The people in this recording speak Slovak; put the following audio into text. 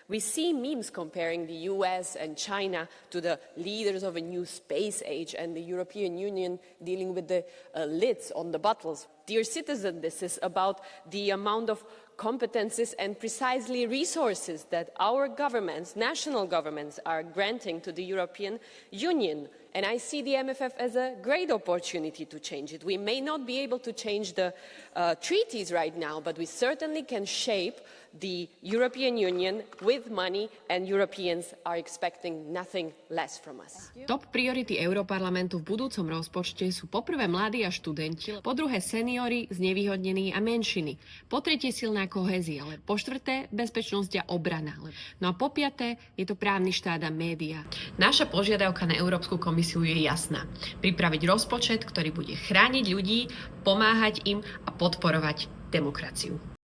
We see memes comparing the US and China to the leaders of a new space age and the European Union dealing with the lids on the bottles. Dear citizen, this is about the amount of competences and precisely resources that our governments, national governments, are granting to the European Union. And I see the MFF as a great opportunity to change it. We may not be able to change the treaties right now, but we certainly can shape the European Union with money, and Europeans are expecting nothing less from us. Top priority Europarlamentu v budúcom rozpočte sú po prvé mladí a študenti, po druhé seniori, znevýhodnení a menšiny, po tretie silná kohézia, po štvrté bezpečnosť a obrana. No a po piaté je to právny štát a média. Naša požiadavka na Európsku komisiu je jasná. Pripraviť rozpočet, ktorý bude chrániť ľudí, pomáhať im a podporovať demokraciu.